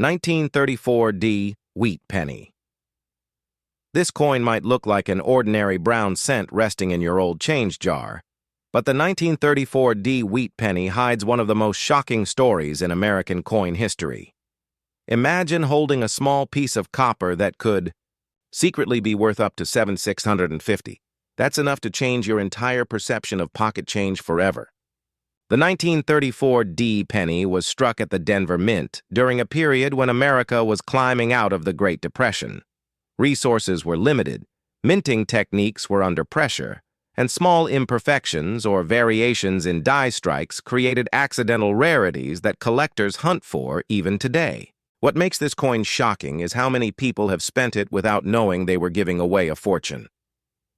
1934 Wheat Penny. This coin might look like an ordinary brown cent resting in your old change jar, but the 1934 Wheat Penny hides one of the most shocking stories in American coin history. Imagine holding a small piece of copper that could secretly be worth up to $7,650. That's enough to change your entire perception of pocket change forever. The 1934 penny was struck at the Denver Mint during a period when America was climbing out of the Great Depression. Resources were limited, minting techniques were under pressure, and small imperfections or variations in die strikes created accidental rarities that collectors hunt for even today. What makes this coin shocking is how many people have spent it without knowing they were giving away a fortune.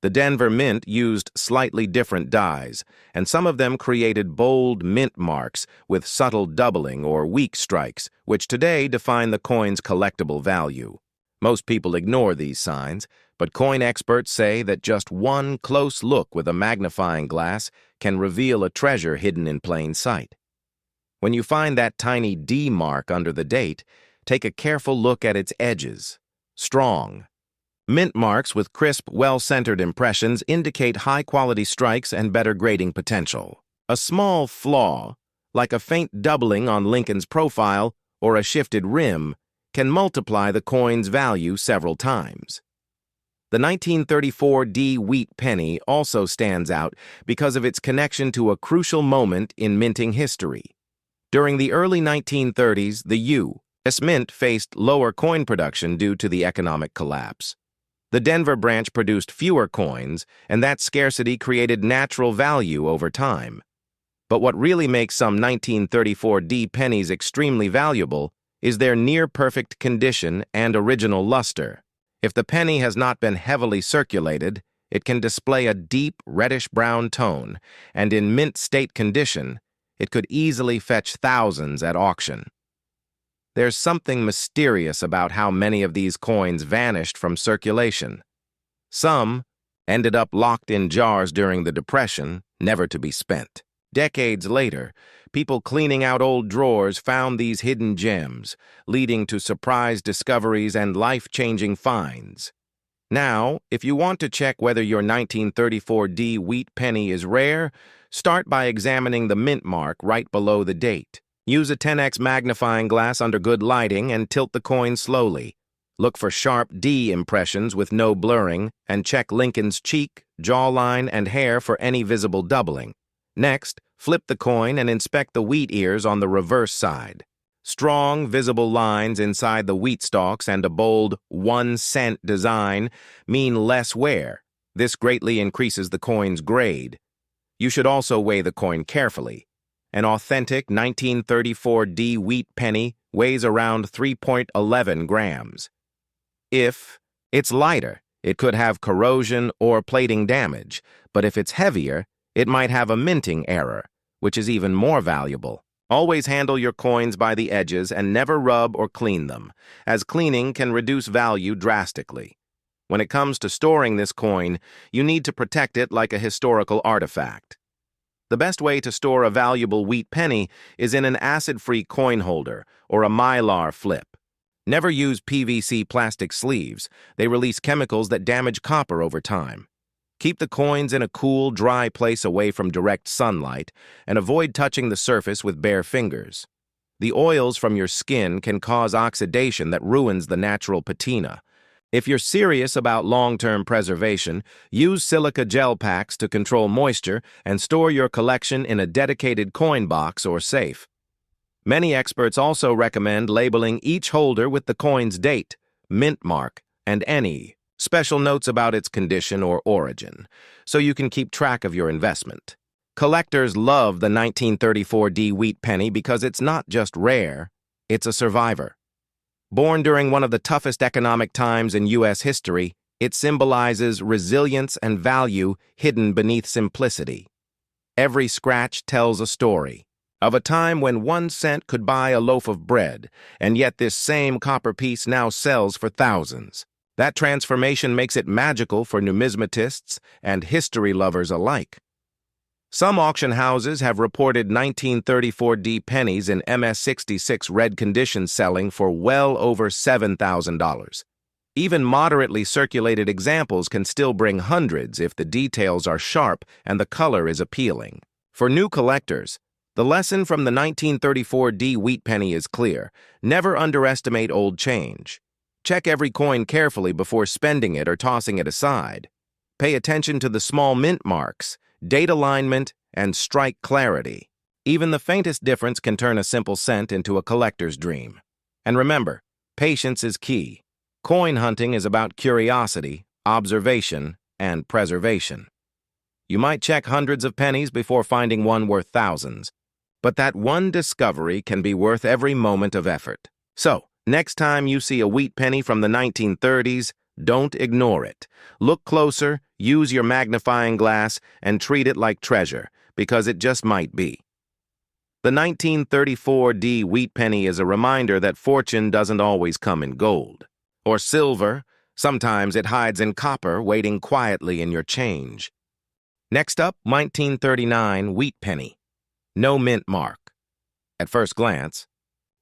The Denver Mint used slightly different dies, and some of them created bold mint marks with subtle doubling or weak strikes, which today define the coin's collectible value. Most people ignore these signs, but coin experts say that just one close look with a magnifying glass can reveal a treasure hidden in plain sight. When you find that tiny D mark under the date, take a careful look at its edges. Strong. Mint marks with crisp, well-centered impressions indicate high-quality strikes and better grading potential. A small flaw, like a faint doubling on Lincoln's profile or a shifted rim, can multiply the coin's value several times. The 1934 Wheat Penny also stands out because of its connection to a crucial moment in minting history. During the early 1930s, the U.S. Mint faced lower coin production due to the economic collapse. The Denver branch produced fewer coins, and that scarcity created natural value over time. But what really makes some 1934 pennies extremely valuable is their near-perfect condition and original luster. If the penny has not been heavily circulated, it can display a deep reddish-brown tone, and in mint state condition, it could easily fetch thousands at auction. There's something mysterious about how many of these coins vanished from circulation. Some ended up locked in jars during the Depression, never to be spent. Decades later, people cleaning out old drawers found these hidden gems, leading to surprise discoveries and life-changing finds. Now, if you want to check whether your 1934 Wheat Penny is rare, start by examining the mint mark right below the date. Use a 10x magnifying glass under good lighting and tilt the coin slowly. Look for sharp D impressions with no blurring, and check Lincoln's cheek, jawline, and hair for any visible doubling. Next, flip the coin and inspect the wheat ears on the reverse side. Strong, visible lines inside the wheat stalks and a bold 1 cent design mean less wear. This greatly increases the coin's grade. You should also weigh the coin carefully. An authentic 1934 Wheat Penny weighs around 3.11 grams. If it's lighter, it could have corrosion or plating damage, but if it's heavier, it might have a minting error, which is even more valuable. Always handle your coins by the edges and never rub or clean them, as cleaning can reduce value drastically. When it comes to storing this coin, you need to protect it like a historical artifact. The best way to store a valuable wheat penny is in an acid-free coin holder or a mylar flip. Never use PVC plastic sleeves. They release chemicals that damage copper over time. Keep the coins in a cool, dry place away from direct sunlight and avoid touching the surface with bare fingers. The oils from your skin can cause oxidation that ruins the natural patina. If you're serious about long-term preservation, use silica gel packs to control moisture and store your collection in a dedicated coin box or safe. Many experts also recommend labeling each holder with the coin's date, mint mark, and any special notes about its condition or origin, so you can keep track of your investment. Collectors love the 1934 Wheat Penny because it's not just rare, it's a survivor. Born during one of the toughest economic times in U.S. history, it symbolizes resilience and value hidden beneath simplicity. Every scratch tells a story of a time when 1 cent could buy a loaf of bread, and yet this same copper piece now sells for thousands. That transformation makes it magical for numismatists and history lovers alike. Some auction houses have reported 1934 D pennies in MS-66 red condition selling for well over $7,000. Even moderately circulated examples can still bring hundreds if the details are sharp and the color is appealing. For new collectors, the lesson from the 1934 D wheat penny is clear. Never underestimate old change. Check every coin carefully before spending it or tossing it aside. Pay attention to the small mint marks, date alignment, and strike clarity. Even the faintest difference can turn a simple cent into a collector's dream. And remember, patience is key. Coin hunting is about curiosity, observation, and preservation. You might check hundreds of pennies before finding one worth thousands, but that one discovery can be worth every moment of effort. So, next time you see a wheat penny from the 1930s, don't ignore it. Look closer, use your magnifying glass, and treat it like treasure, because it just might be. The 1934 D wheat penny is a reminder that fortune doesn't always come in gold or silver. Sometimes it hides in copper, waiting quietly in your change. Next up, 1939 wheat penny. No mint mark. At first glance,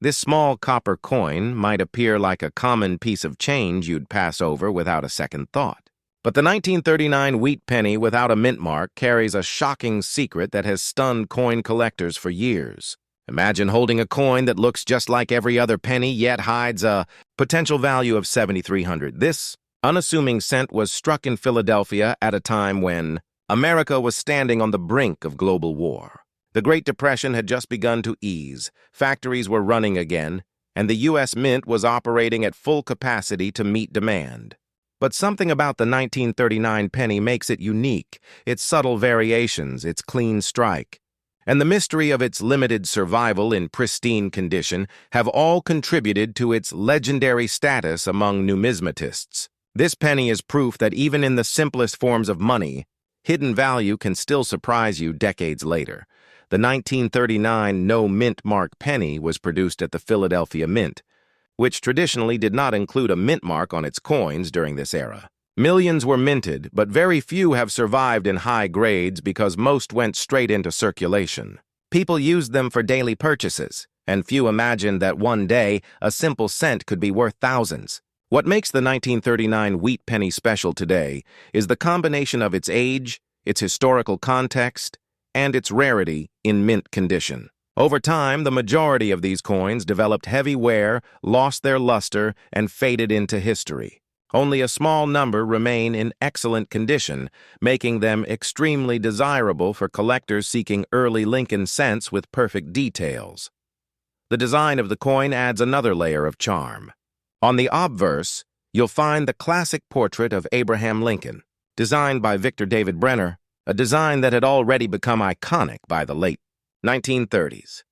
this small copper coin might appear like a common piece of change you'd pass over without a second thought. But the 1939 wheat penny without a mint mark carries a shocking secret that has stunned coin collectors for years. Imagine holding a coin that looks just like every other penny, yet hides a potential value of $7,300. This unassuming cent was struck in Philadelphia at a time when America was standing on the brink of global war. The Great Depression had just begun to ease, factories were running again, and the U.S. Mint was operating at full capacity to meet demand. But something about the 1939 penny makes it unique, its subtle variations, its clean strike, and the mystery of its limited survival in pristine condition have all contributed to its legendary status among numismatists. This penny is proof that even in the simplest forms of money, hidden value can still surprise you decades later. The 1939 no mint mark penny was produced at the Philadelphia Mint, which traditionally did not include a mint mark on its coins during this era. Millions were minted, but very few have survived in high grades because most went straight into circulation. People used them for daily purchases, and few imagined that one day a simple cent could be worth thousands. What makes the 1939 wheat penny special today is the combination of its age, its historical context, and its rarity in mint condition. Over time, the majority of these coins developed heavy wear, lost their luster, and faded into history. Only a small number remain in excellent condition, making them extremely desirable for collectors seeking early Lincoln cents with perfect details. The design of the coin adds another layer of charm. On the obverse, you'll find the classic portrait of Abraham Lincoln, designed by Victor David Brenner, a design that had already become iconic by the late 1930s.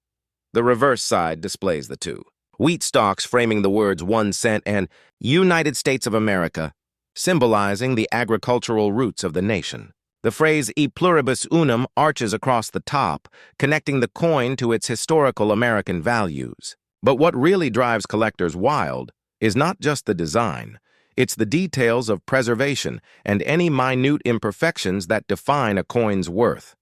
The reverse side displays the two. Wheat stalks framing the words 1 cent and United States of America, symbolizing the agricultural roots of the nation. The phrase e pluribus unum arches across the top, connecting the coin to its historical American values. But what really drives collectors wild is not just the design, it's the details of preservation and any minute imperfections that define a coin's worth.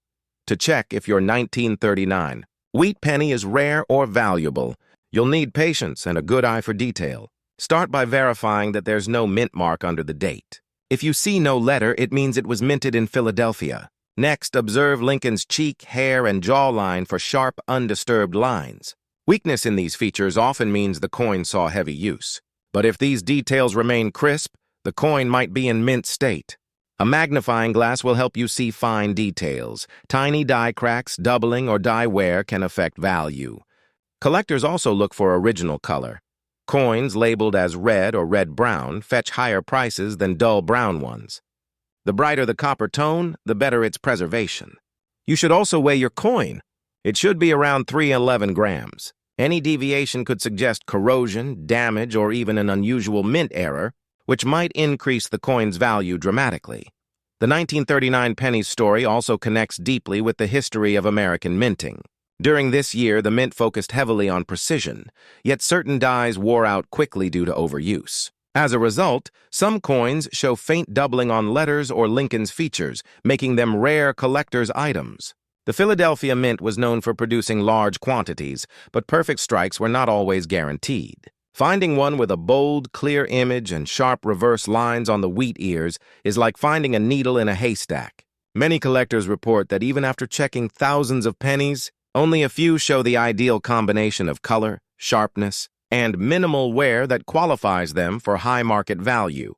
To check if your 1939 wheat penny is rare or valuable, you'll need patience and a good eye for detail. Start by verifying that there's no mint mark under the date. If you see no letter, it means it was minted in Philadelphia. Next, observe Lincoln's cheek, hair, and jawline for sharp, undisturbed lines. Weakness in these features often means the coin saw heavy use. But if these details remain crisp, the coin might be in mint state. A magnifying glass will help you see fine details. Tiny die cracks, doubling, or die wear can affect value. Collectors also look for original color. Coins labeled as red or red-brown fetch higher prices than dull brown ones. The brighter the copper tone, the better its preservation. You should also weigh your coin. It should be around 311 grams. Any deviation could suggest corrosion, damage, or even an unusual mint error, which might increase the coin's value dramatically. The 1939 penny's story also connects deeply with the history of American minting. During this year, the mint focused heavily on precision, yet certain dies wore out quickly due to overuse. As a result, some coins show faint doubling on letters or Lincoln's features, making them rare collector's items. The Philadelphia Mint was known for producing large quantities, but perfect strikes were not always guaranteed. Finding one with a bold, clear image and sharp reverse lines on the wheat ears is like finding a needle in a haystack. Many collectors report that even after checking thousands of pennies, only a few show the ideal combination of color, sharpness, and minimal wear that qualifies them for high market value.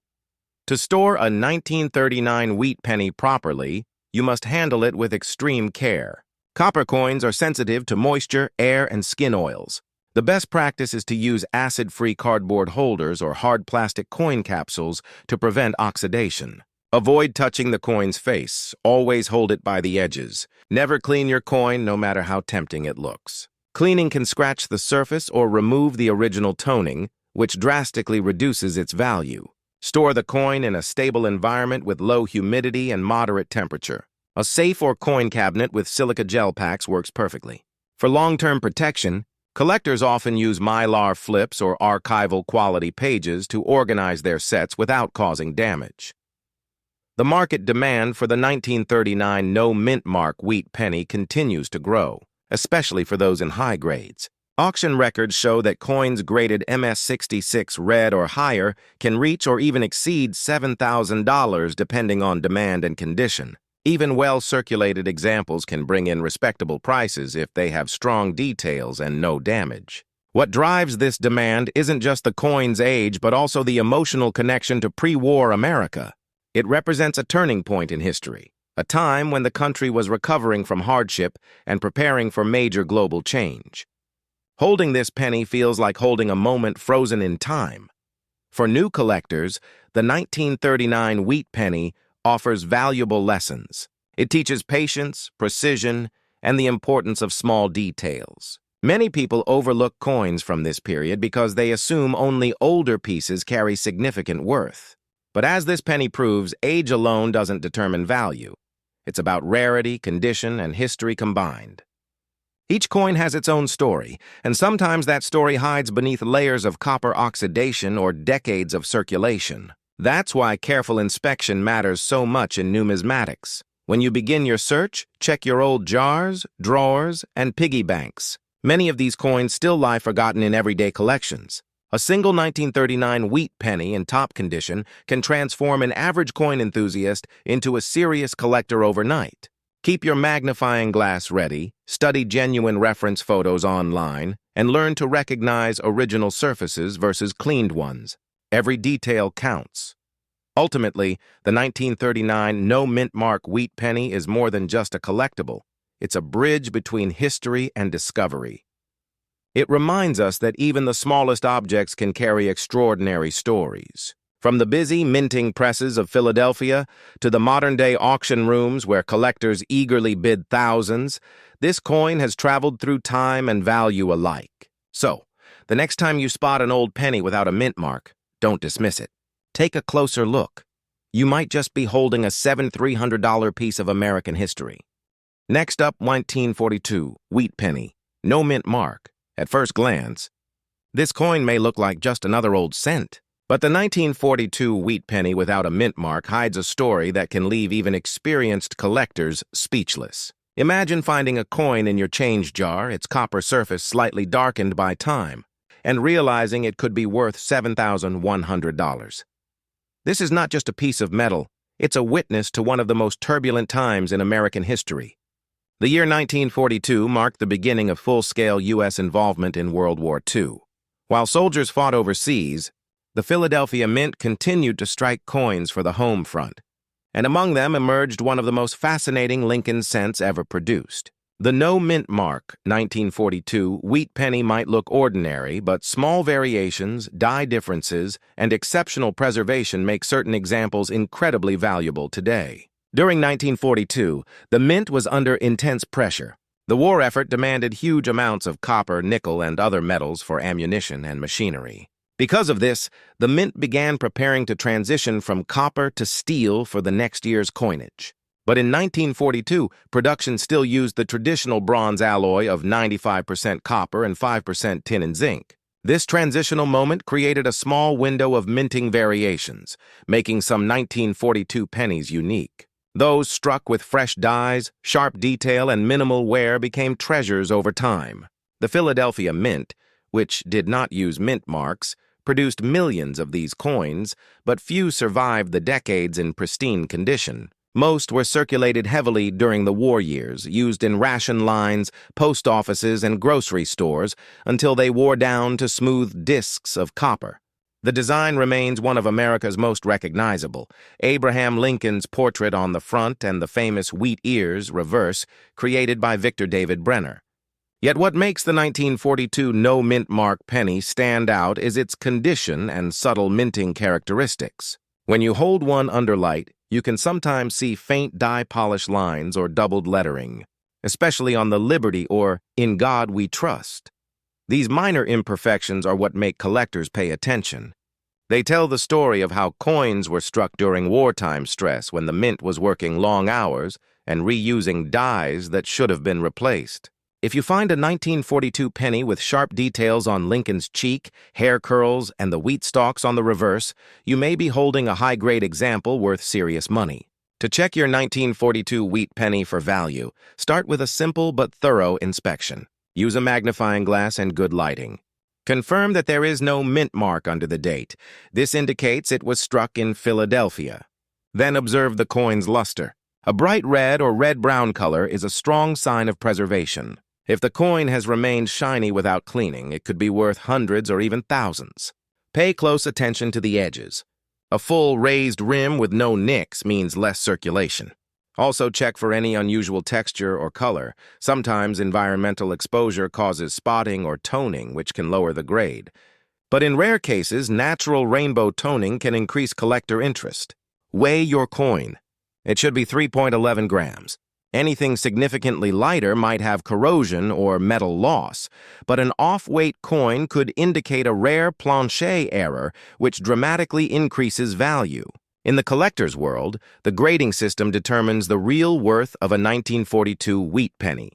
To store a 1939 wheat penny properly, you must handle it with extreme care. Copper coins are sensitive to moisture, air, and skin oils. The best practice is to use acid-free cardboard holders or hard plastic coin capsules to prevent oxidation. Avoid touching the coin's face. Always hold it by the edges. Never clean your coin, no matter how tempting it looks. Cleaning can scratch the surface or remove the original toning, which drastically reduces its value. Store the coin in a stable environment with low humidity and moderate temperature. A safe or coin cabinet with silica gel packs works perfectly. For long-term protection, collectors often use mylar flips or archival quality pages to organize their sets without causing damage. The market demand for the 1939 no mint mark wheat penny continues to grow, especially for those in high grades. Auction records show that coins graded MS66 red or higher can reach or even exceed $7,000 depending on demand and condition. Even well-circulated examples can bring in respectable prices if they have strong details and no damage. What drives this demand isn't just the coin's age, but also the emotional connection to pre-war America. It represents a turning point in history, a time when the country was recovering from hardship and preparing for major global change. Holding this penny feels like holding a moment frozen in time. For new collectors, the 1939 wheat penny offers valuable lessons. It teaches patience, precision, and the importance of small details. Many people overlook coins from this period because they assume only older pieces carry significant worth. But as this penny proves, age alone doesn't determine value. It's about rarity, condition, and history combined. Each coin has its own story, and sometimes that story hides beneath layers of copper oxidation or decades of circulation. That's why careful inspection matters so much in numismatics. When you begin your search, check your old jars, drawers, and piggy banks. Many of these coins still lie forgotten in everyday collections. A single 1939 wheat penny in top condition can transform an average coin enthusiast into a serious collector overnight. Keep your magnifying glass ready, study genuine reference photos online, and learn to recognize original surfaces versus cleaned ones. Every detail counts. Ultimately, the 1939 no mint mark wheat penny is more than just a collectible. It's a bridge between history and discovery. It reminds us that even the smallest objects can carry extraordinary stories. From the busy minting presses of Philadelphia to the modern-day auction rooms where collectors eagerly bid thousands, this coin has traveled through time and value alike. So, the next time you spot an old penny without a mint mark, don't dismiss it. Take a closer look. You might just be holding a $7,300 piece of American history. Next up, 1942, wheat penny, no mint mark. At first glance, this coin may look like just another old cent. But the 1942 wheat penny without a mint mark hides a story that can leave even experienced collectors speechless. Imagine finding a coin in your change jar, its copper surface slightly darkened by time, and realizing it could be worth $7,100. This is not just a piece of metal, it's a witness to one of the most turbulent times in American history. The year 1942 marked the beginning of full-scale U.S. involvement in World War II. While soldiers fought overseas, the Philadelphia Mint continued to strike coins for the home front, and among them emerged one of the most fascinating Lincoln cents ever produced. The no mint mark 1942 wheat penny might look ordinary, but small variations, die differences, and exceptional preservation make certain examples incredibly valuable today. During 1942, the mint was under intense pressure. The war effort demanded huge amounts of copper, nickel, and other metals for ammunition and machinery. Because of this, the mint began preparing to transition from copper to steel for the next year's coinage. But in 1942, production still used the traditional bronze alloy of 95% copper and 5% tin and zinc. This transitional moment created a small window of minting variations, making some 1942 pennies unique. Those struck with fresh dies, sharp detail, and minimal wear became treasures over time. The Philadelphia Mint, which did not use mint marks, produced millions of these coins, but few survived the decades in pristine condition. Most were circulated heavily during the war years, used in ration lines, post offices, and grocery stores until they wore down to smooth discs of copper. The design remains one of America's most recognizable. Abraham Lincoln's portrait on the front and the famous wheat ears reverse, created by Victor David Brenner. Yet what makes the 1942 no-mint mark penny stand out is its condition and subtle minting characteristics. When you hold one under light, you can sometimes see faint dye-polish lines or doubled lettering, especially on the Liberty or In God We Trust. These minor imperfections are what make collectors pay attention. They tell the story of how coins were struck during wartime stress when the mint was working long hours and reusing dies that should have been replaced. If you find a 1942 penny with sharp details on Lincoln's cheek, hair curls, and the wheat stalks on the reverse, you may be holding a high-grade example worth serious money. To check your 1942 wheat penny for value, start with a simple but thorough inspection. Use a magnifying glass and good lighting. Confirm that there is no mint mark under the date. This indicates it was struck in Philadelphia. Then observe the coin's luster. A bright red or red-brown color is a strong sign of preservation. If the coin has remained shiny without cleaning, it could be worth hundreds or even thousands. Pay close attention to the edges. A full raised rim with no nicks means less circulation. Also check for any unusual texture or color. Sometimes environmental exposure causes spotting or toning, which can lower the grade. But in rare cases, natural rainbow toning can increase collector interest. Weigh your coin. It should be 3.11 grams. Anything significantly lighter might have corrosion or metal loss, but an off-weight coin could indicate a rare Planchet error, which dramatically increases value. In the collector's world, the grading system determines the real worth of a 1942 wheat penny.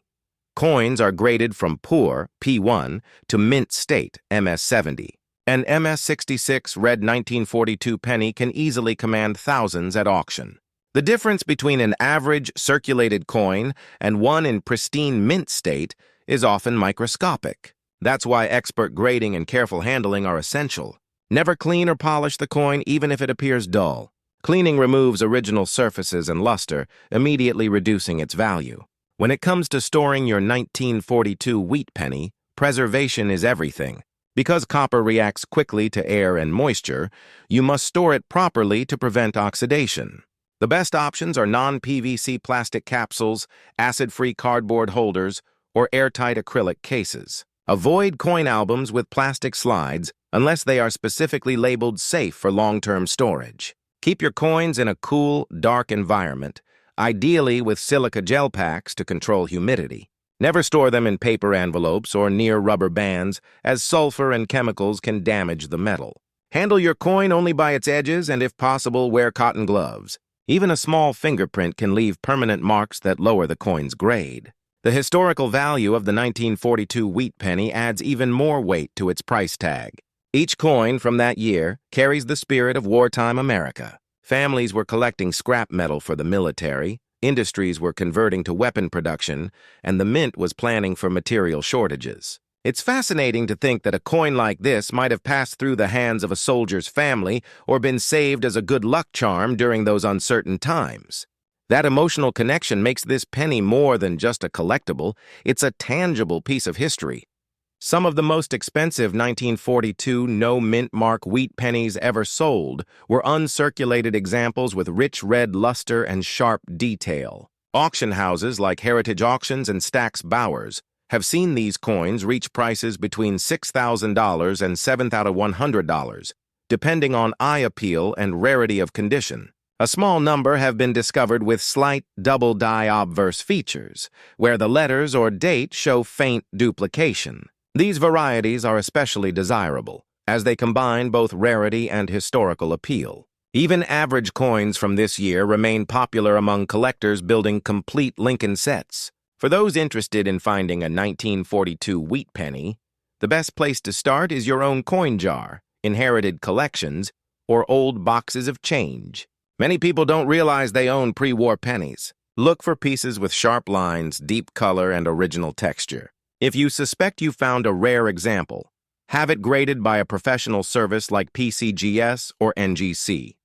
Coins are graded from poor, P1, to mint state, MS70. An MS66 red 1942 penny can easily command thousands at auction. The difference between an average circulated coin and one in pristine mint state is often microscopic. That's why expert grading and careful handling are essential. Never clean or polish the coin even if it appears dull. Cleaning removes original surfaces and luster, immediately reducing its value. When it comes to storing your 1942 wheat penny, preservation is everything. Because copper reacts quickly to air and moisture, you must store it properly to prevent oxidation. The best options are non-PVC plastic capsules, acid-free cardboard holders, or airtight acrylic cases. Avoid coin albums with plastic slides unless they are specifically labeled safe for long-term storage. Keep your coins in a cool, dark environment, ideally with silica gel packs to control humidity. Never store them in paper envelopes or near rubber bands, as sulfur and chemicals can damage the metal. Handle your coin only by its edges and, if possible, wear cotton gloves. Even a small fingerprint can leave permanent marks that lower the coin's grade. The historical value of the 1942 wheat penny adds even more weight to its price tag. Each coin from that year carries the spirit of wartime America. Families were collecting scrap metal for the military, industries were converting to weapon production, and the mint was planning for material shortages. It's fascinating to think that a coin like this might have passed through the hands of a soldier's family or been saved as a good luck charm during those uncertain times. That emotional connection makes this penny more than just a collectible. It's a tangible piece of history. Some of the most expensive 1942 no-mint mark wheat pennies ever sold were uncirculated examples with rich red luster and sharp detail. Auction houses like Heritage Auctions and Stack's Bowers have seen these coins reach prices between $6,000 and $7,100, depending on eye appeal and rarity of condition. A small number have been discovered with slight double die obverse features, where the letters or date show faint duplication. These varieties are especially desirable, as they combine both rarity and historical appeal. Even average coins from this year remain popular among collectors building complete Lincoln sets. For those interested in finding a 1942 wheat penny, the best place to start is your own coin jar, inherited collections, or old boxes of change. Many people don't realize they own pre-war pennies. Look for pieces with sharp lines, deep color, and original texture. If you suspect you found a rare example, have it graded by a professional service like PCGS or NGC.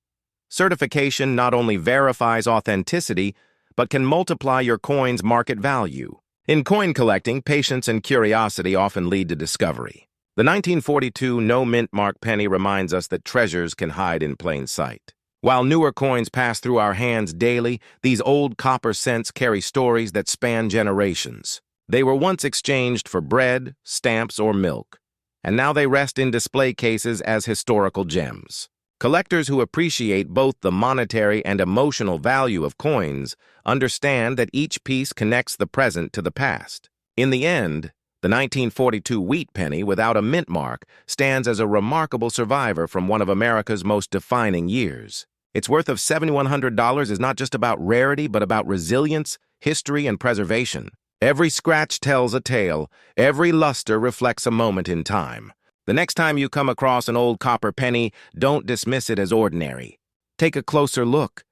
Certification not only verifies authenticity, but can multiply your coin's market value. In coin collecting, patience and curiosity often lead to discovery. The 1942 no mint mark penny reminds us that treasures can hide in plain sight. While newer coins pass through our hands daily, these old copper cents carry stories that span generations. They were once exchanged for bread, stamps, or milk, and now they rest in display cases as historical gems. Collectors who appreciate both the monetary and emotional value of coins understand that each piece connects the present to the past. In the end, the 1942 wheat penny without a mint mark stands as a remarkable survivor from one of America's most defining years. Its worth of $7,100 is not just about rarity, but about resilience, history, and preservation. Every scratch tells a tale. Every luster reflects a moment in time. The next time you come across an old copper penny, don't dismiss it as ordinary. Take a closer look.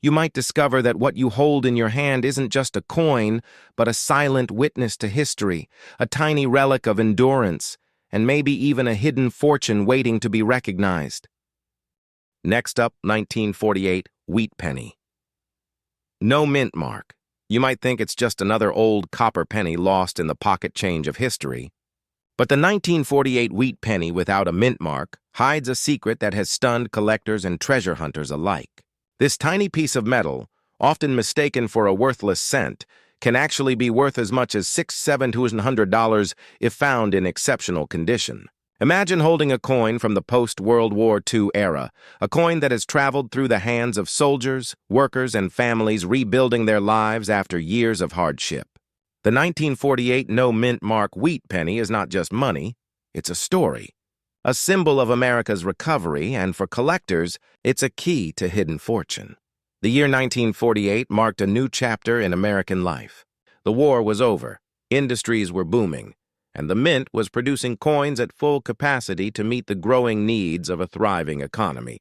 You might discover that what you hold in your hand isn't just a coin, but a silent witness to history, a tiny relic of endurance, and maybe even a hidden fortune waiting to be recognized. Next up, 1948 wheat penny. No mint mark. You might think it's just another old copper penny lost in the pocket change of history. But the 1948 wheat penny without a mint mark hides a secret that has stunned collectors and treasure hunters alike. This tiny piece of metal, often mistaken for a worthless cent, can actually be worth as much as $600–700 if found in exceptional condition. Imagine holding a coin from the post-World War II era, a coin that has traveled through the hands of soldiers, workers, and families rebuilding their lives after years of hardship. The 1948 no mint mark wheat penny is not just money, it's a story, a symbol of America's recovery, and for collectors, it's a key to hidden fortune. The year 1948 marked a new chapter in American life. The war was over, industries were booming, and the mint was producing coins at full capacity to meet the growing needs of a thriving economy.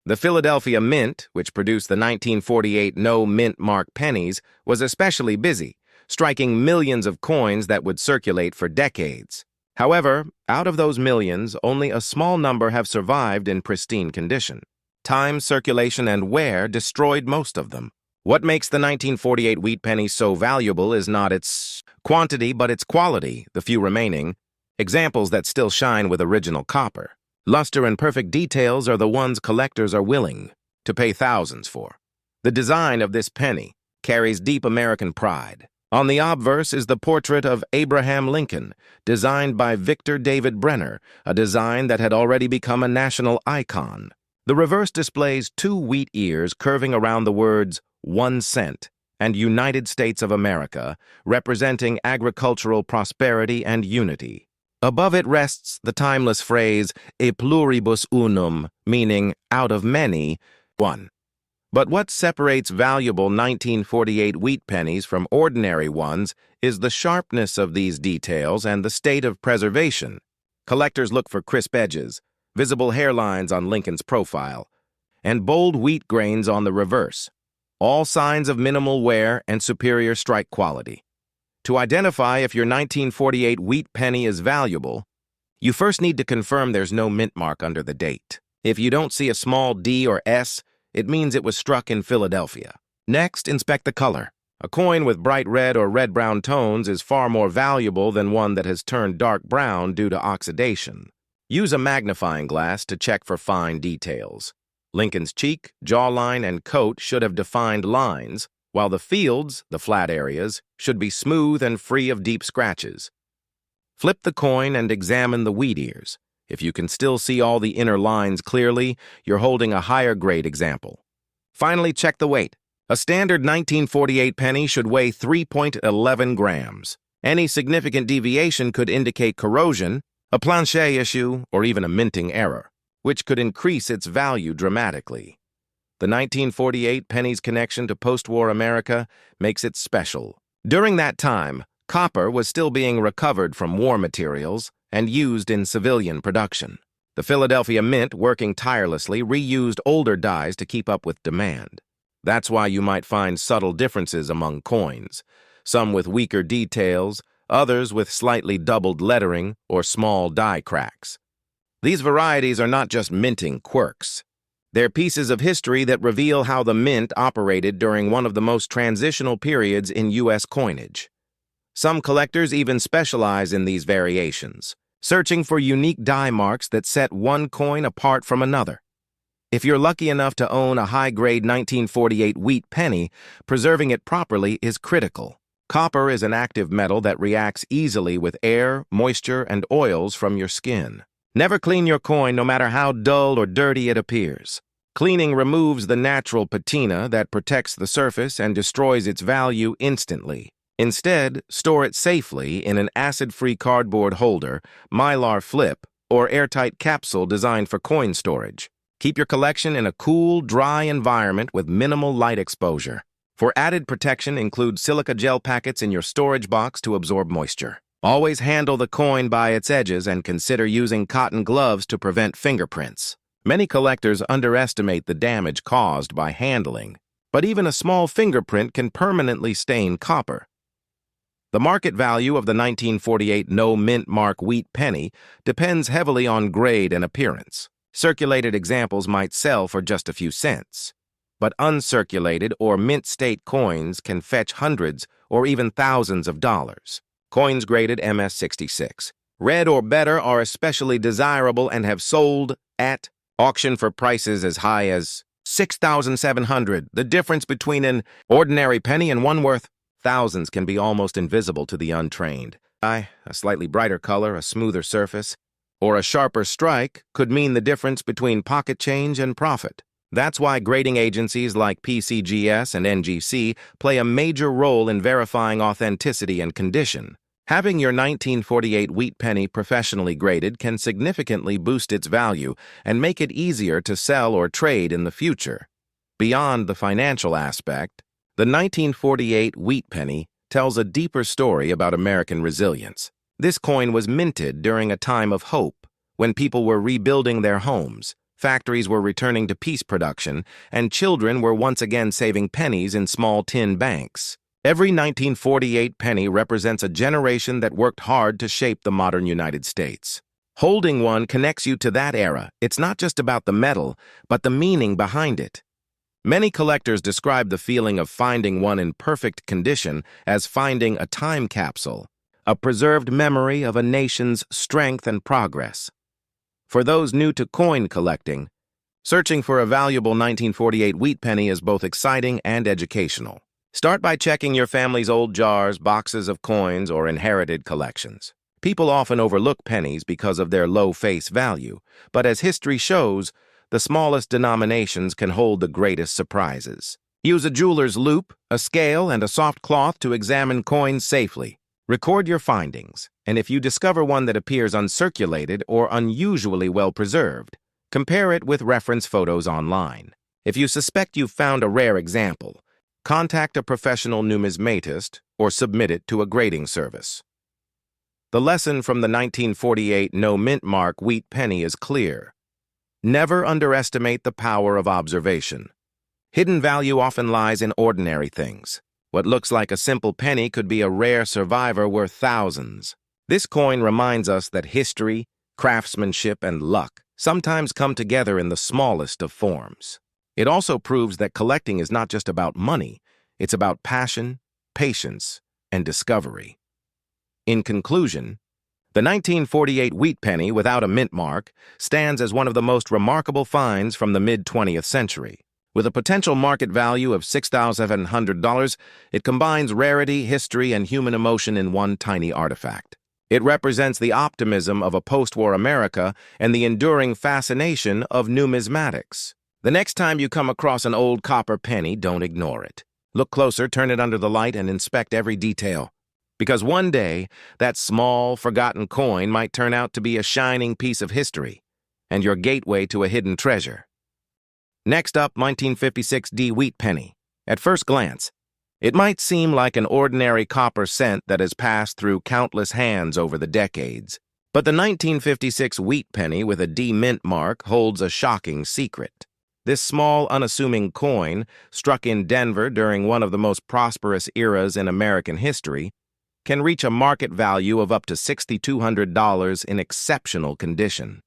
The Philadelphia Mint, which produced the 1948 no mint mark pennies, was especially busy, striking millions of coins that would circulate for decades. However, out of those millions, only a small number have survived in pristine condition. Time, circulation, and wear destroyed most of them. What makes the 1948 wheat penny so valuable is not its quantity, but its quality, the few remaining, examples that still shine with original copper. Luster and perfect details are the ones collectors are willing to pay thousands for. The design of this penny carries deep American pride. On the obverse is the portrait of Abraham Lincoln, designed by Victor David Brenner, a design that had already become a national icon. The reverse displays two wheat ears curving around the words 1 cent and United States of America, representing agricultural prosperity and unity. Above it rests the timeless phrase, e pluribus unum, meaning out of many, one. But what separates valuable 1948 wheat pennies from ordinary ones is the sharpness of these details and the state of preservation. Collectors look for crisp edges, visible hairlines on Lincoln's profile, and bold wheat grains on the reverse, all signs of minimal wear and superior strike quality. To identify if your 1948 wheat penny is valuable, you first need to confirm there's no mint mark under the date. If you don't see a small D or S, it means it was struck in Philadelphia. Next, inspect the color. A coin with bright red or red-brown tones is far more valuable than one that has turned dark brown due to oxidation. Use a magnifying glass to check for fine details. Lincoln's cheek, jawline, and coat should have defined lines, while the fields, the flat areas, should be smooth and free of deep scratches. Flip the coin and examine the wheat ears. If you can still see all the inner lines clearly, you're holding a higher grade example. Finally, check the weight. A standard 1948 penny should weigh 3.11 grams. Any significant deviation could indicate corrosion, a plancher issue, or even a minting error, which could increase its value dramatically. The 1948 penny's connection to post-war America makes it special. During that time, copper was still being recovered from war materials and used in civilian production. The Philadelphia Mint, working tirelessly, reused older dies to keep up with demand. That's why you might find subtle differences among coins, some with weaker details, others with slightly doubled lettering or small die cracks. These varieties are not just minting quirks. They're pieces of history that reveal how the mint operated during one of the most transitional periods in U.S. coinage. Some collectors even specialize in these variations, searching for unique die marks that set one coin apart from another. If you're lucky enough to own a high-grade 1948 wheat penny, preserving it properly is critical. Copper is an active metal that reacts easily with air, moisture, and oils from your skin. Never clean your coin no matter how dull or dirty it appears. Cleaning removes the natural patina that protects the surface and destroys its value instantly. Instead, store it safely in an acid-free cardboard holder, mylar flip, or airtight capsule designed for coin storage. Keep your collection in a cool, dry environment with minimal light exposure. For added protection, include silica gel packets in your storage box to absorb moisture. Always handle the coin by its edges and consider using cotton gloves to prevent fingerprints. Many collectors underestimate the damage caused by handling, but even a small fingerprint can permanently stain copper. The market value of the 1948 no mint mark wheat penny depends heavily on grade and appearance. Circulated examples might sell for just a few cents, but uncirculated or mint state coins can fetch hundreds or even thousands of dollars. Coins graded MS-66, red or better, are especially desirable and have sold at auction for prices as high as $6,700. The difference between an ordinary penny and one worth thousands can be almost invisible to the untrained. A slightly brighter color, a smoother surface, or a sharper strike could mean the difference between pocket change and profit. That's why grading agencies like PCGS and NGC play a major role in verifying authenticity and condition. Having your 1948 wheat penny professionally graded can significantly boost its value and make it easier to sell or trade in the future. Beyond the financial aspect, the 1948 wheat penny tells a deeper story about American resilience. This coin was minted during a time of hope, when people were rebuilding their homes, factories were returning to peace production, and children were once again saving pennies in small tin banks. Every 1948 penny represents a generation that worked hard to shape the modern United States. Holding one connects you to that era. It's not just about the metal, but the meaning behind it. Many collectors describe the feeling of finding one in perfect condition as finding a time capsule, a preserved memory of a nation's strength and progress. For those new to coin collecting, searching for a valuable 1948 wheat penny is both exciting and educational. Start by checking your family's old jars, boxes of coins, or inherited collections. People often overlook pennies because of their low face value, but as history shows, the smallest denominations can hold the greatest surprises. Use a jeweler's loupe, a scale, and a soft cloth to examine coins safely. Record your findings, and if you discover one that appears uncirculated or unusually well preserved, compare it with reference photos online. If you suspect you've found a rare example, contact a professional numismatist or submit it to a grading service. The lesson from the 1948 no mint mark wheat penny is clear. Never underestimate the power of observation. Hidden value often lies in ordinary things. What looks like a simple penny could be a rare survivor worth thousands. This coin reminds us that history, craftsmanship, and luck sometimes come together in the smallest of forms. It also proves that collecting is not just about money, it's about passion, patience, and discovery. In conclusion, the 1948 wheat penny without a mint mark stands as one of the most remarkable finds from the mid-20th century. With a potential market value of $6,700, it combines rarity, history, and human emotion in one tiny artifact. It represents the optimism of a post-war America and the enduring fascination of numismatics. The next time you come across an old copper penny, don't ignore it. Look closer, turn it under the light, and inspect every detail. Because one day, that small, forgotten coin might turn out to be a shining piece of history and your gateway to a hidden treasure. Next up, 1956 D wheat penny. At first glance, it might seem like an ordinary copper cent that has passed through countless hands over the decades. But the 1956 Wheat Penny with a D mint mark holds a shocking secret. This small, unassuming coin, struck in Denver during one of the most prosperous eras in American history, can reach a market value of up to $6,200 in exceptional condition.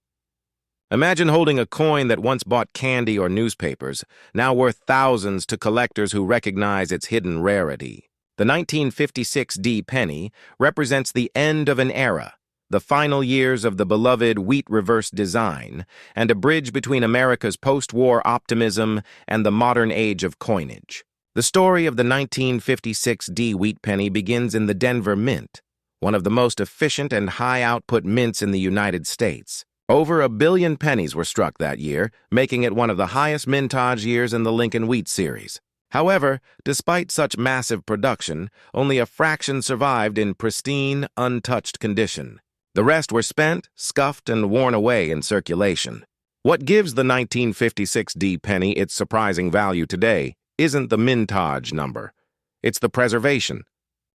Imagine holding a coin that once bought candy or newspapers, now worth thousands to collectors who recognize its hidden rarity. The 1956 D penny represents the end of an era, the final years of the beloved wheat reverse design, and a bridge between America's post-war optimism and the modern age of coinage. The story of the 1956 D Wheat Penny begins in the Denver Mint, one of the most efficient and high-output mints in the United States. Over 1 billion pennies were struck that year, making it one of the highest mintage years in the Lincoln Wheat series. However, despite such massive production, only a fraction survived in pristine, untouched condition. The rest were spent, scuffed, and worn away in circulation. What gives the 1956 D penny its surprising value today isn't the mintage number. It's the preservation.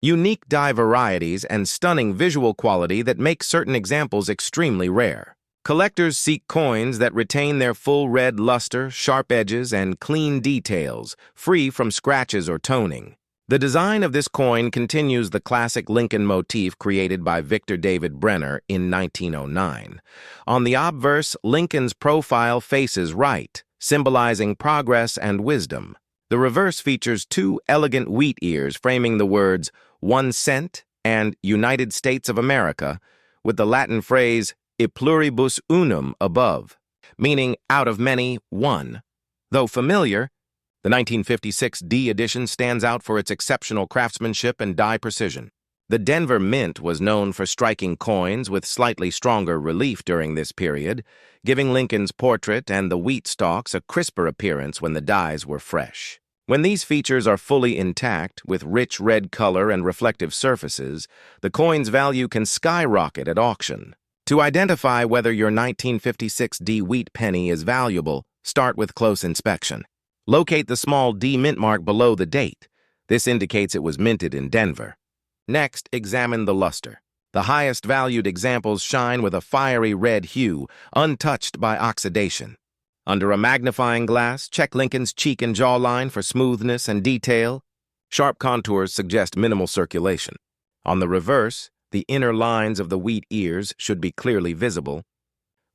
Unique dye varieties and stunning visual quality that make certain examples extremely rare. Collectors seek coins that retain their full red luster, sharp edges, and clean details, free from scratches or toning. The design of this coin continues the classic Lincoln motif created by Victor David Brenner in 1909. On the obverse, Lincoln's profile faces right, symbolizing progress and wisdom. The reverse features 2 elegant wheat ears framing the words 1 cent and United States of America, with the Latin phrase e pluribus unum above, meaning out of many, one. Though familiar, the 1956 D edition stands out for its exceptional craftsmanship and die precision. The Denver Mint was known for striking coins with slightly stronger relief during this period, giving Lincoln's portrait and the wheat stalks a crisper appearance when the dies were fresh. When these features are fully intact, with rich red color and reflective surfaces, the coin's value can skyrocket at auction. To identify whether your 1956 D Wheat Penny is valuable, start with close inspection. Locate the small D mint mark below the date. This indicates it was minted in Denver. Next, examine the luster. The highest valued examples shine with a fiery red hue, untouched by oxidation. Under a magnifying glass, check Lincoln's cheek and jawline for smoothness and detail. Sharp contours suggest minimal circulation. On the reverse, the inner lines of the wheat ears should be clearly visible,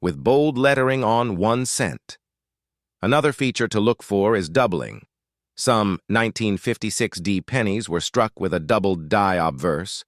with bold lettering on 1 cent. Another feature to look for is doubling. Some 1956 D pennies were struck with a doubled die obverse,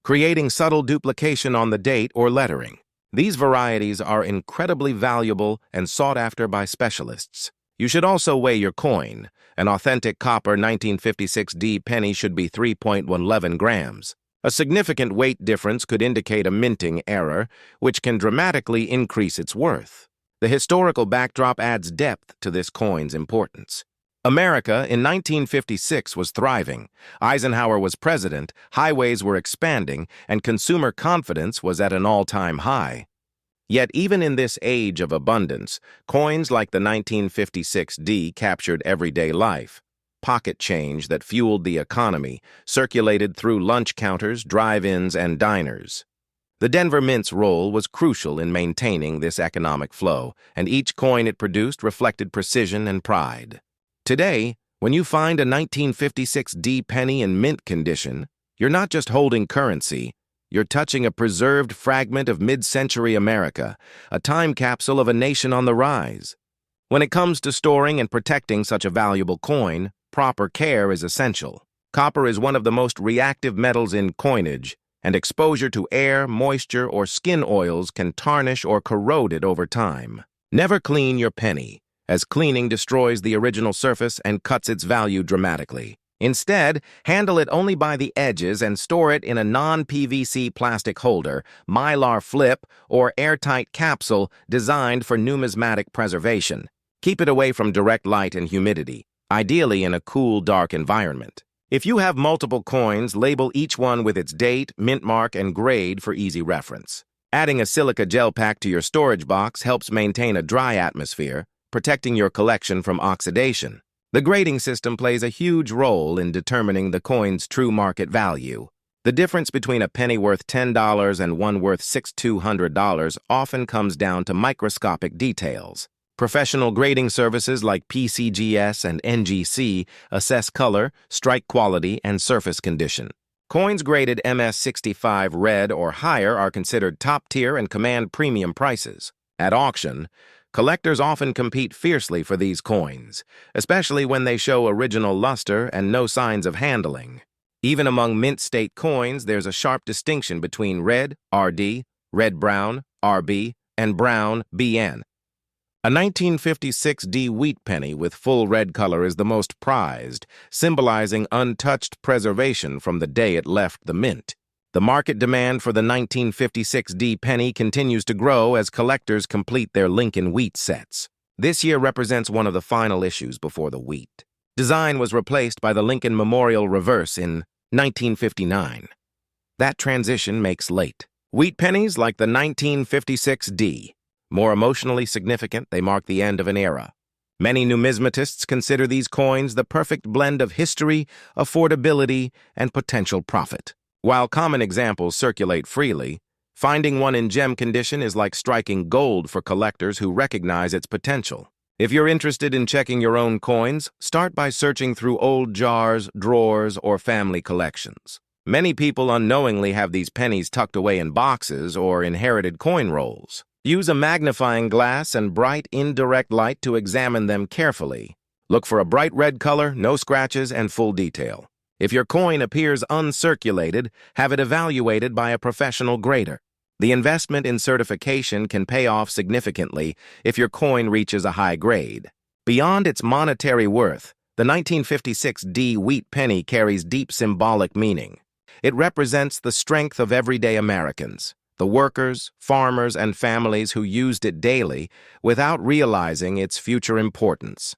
creating subtle duplication on the date or lettering. These varieties are incredibly valuable and sought after by specialists. You should also weigh your coin. An authentic copper 1956 D penny should be 3.11 grams. A significant weight difference could indicate a minting error, which can dramatically increase its worth. The historical backdrop adds depth to this coin's importance. America in 1956 was thriving. Eisenhower was president, highways were expanding, and consumer confidence was at an all-time high. Yet even in this age of abundance, coins like the 1956 D captured everyday life. Pocket change that fueled the economy circulated through lunch counters, drive-ins, and diners. The Denver Mint's role was crucial in maintaining this economic flow, and each coin it produced reflected precision and pride. Today, when you find a 1956 D penny in mint condition, you're not just holding currency, you're touching a preserved fragment of mid-century America, a time capsule of a nation on the rise. When it comes to storing and protecting such a valuable coin, proper care is essential. Copper is one of the most reactive metals in coinage, and exposure to air, moisture, or skin oils can tarnish or corrode it over time. Never clean your penny, as cleaning destroys the original surface and cuts its value dramatically. Instead, handle it only by the edges and store it in a non-PVC plastic holder, mylar flip, or airtight capsule designed for numismatic preservation. Keep it away from direct light and humidity, ideally in a cool, dark environment. If you have multiple coins, label each one with its date, mint mark, and grade for easy reference. Adding a silica gel pack to your storage box helps maintain a dry atmosphere, protecting your collection from oxidation. The grading system plays a huge role in determining the coin's true market value. The difference between a penny worth $10 and one worth $6,200 often comes down to microscopic details. Professional grading services like PCGS and NGC assess color, strike quality, and surface condition. Coins graded MS65 red or higher are considered top-tier and command premium prices. At auction, collectors often compete fiercely for these coins, especially when they show original luster and no signs of handling. Even among mint state coins, there's a sharp distinction between red, RD, red-brown, RB, and brown, BN. A 1956 D wheat penny with full red color is the most prized, symbolizing untouched preservation from the day it left the mint. The market demand for the 1956 D penny continues to grow as collectors complete their Lincoln wheat sets. This year represents one of the final issues before the wheat. Design was replaced by the Lincoln Memorial Reverse in 1959. That transition makes late. Wheat pennies like the 1956 D. More emotionally significant, they mark the end of an era. Many numismatists consider these coins the perfect blend of history, affordability, and potential profit. While common examples circulate freely, finding one in gem condition is like striking gold for collectors who recognize its potential. If you're interested in checking your own coins, start by searching through old jars, drawers, or family collections. Many people unknowingly have these pennies tucked away in boxes or inherited coin rolls. Use a magnifying glass and bright indirect light to examine them carefully. Look for a bright red color, no scratches, and full detail. If your coin appears uncirculated, have it evaluated by a professional grader. The investment in certification can pay off significantly if your coin reaches a high grade. Beyond its monetary worth, the 1956 D wheat penny carries deep symbolic meaning. It represents the strength of everyday Americans, the workers, farmers, and families who used it daily without realizing its future importance.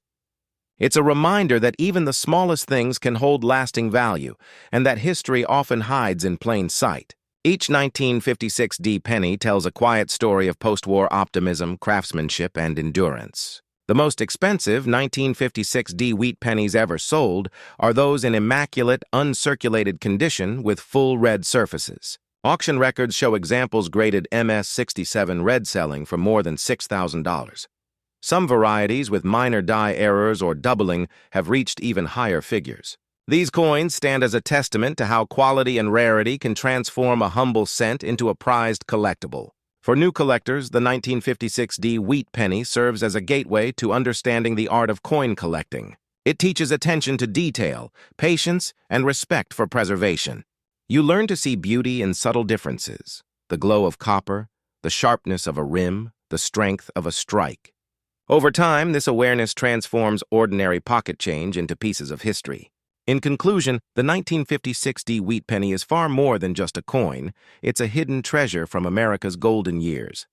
It's a reminder that even the smallest things can hold lasting value, and that history often hides in plain sight. Each 1956 D penny tells a quiet story of post-war optimism, craftsmanship, and endurance. The most expensive 1956 D wheat pennies ever sold are those in immaculate, uncirculated condition with full red surfaces. Auction records show examples graded MS67 red selling for more than $6,000. Some varieties with minor die errors or doubling have reached even higher figures. These coins stand as a testament to how quality and rarity can transform a humble cent into a prized collectible. For new collectors, the 1956 D wheat penny serves as a gateway to understanding the art of coin collecting. It teaches attention to detail, patience, and respect for preservation. You learn to see beauty in subtle differences: the glow of copper, the sharpness of a rim, the strength of a strike. Over time, this awareness transforms ordinary pocket change into pieces of history. In conclusion, the 1956 D wheat penny is far more than just a coin. It's a hidden treasure from America's golden years.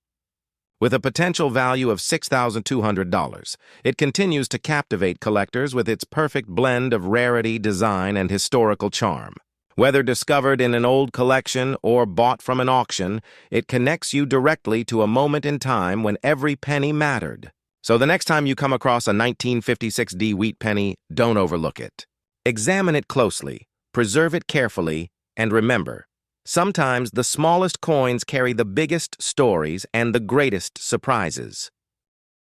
With a potential value of $6,200, it continues to captivate collectors with its perfect blend of rarity, design, and historical charm. Whether discovered in an old collection or bought from an auction, it connects you directly to a moment in time when every penny mattered. So the next time you come across a 1956 D wheat penny, don't overlook it. Examine it closely, preserve it carefully, and remember, sometimes the smallest coins carry the biggest stories and the greatest surprises.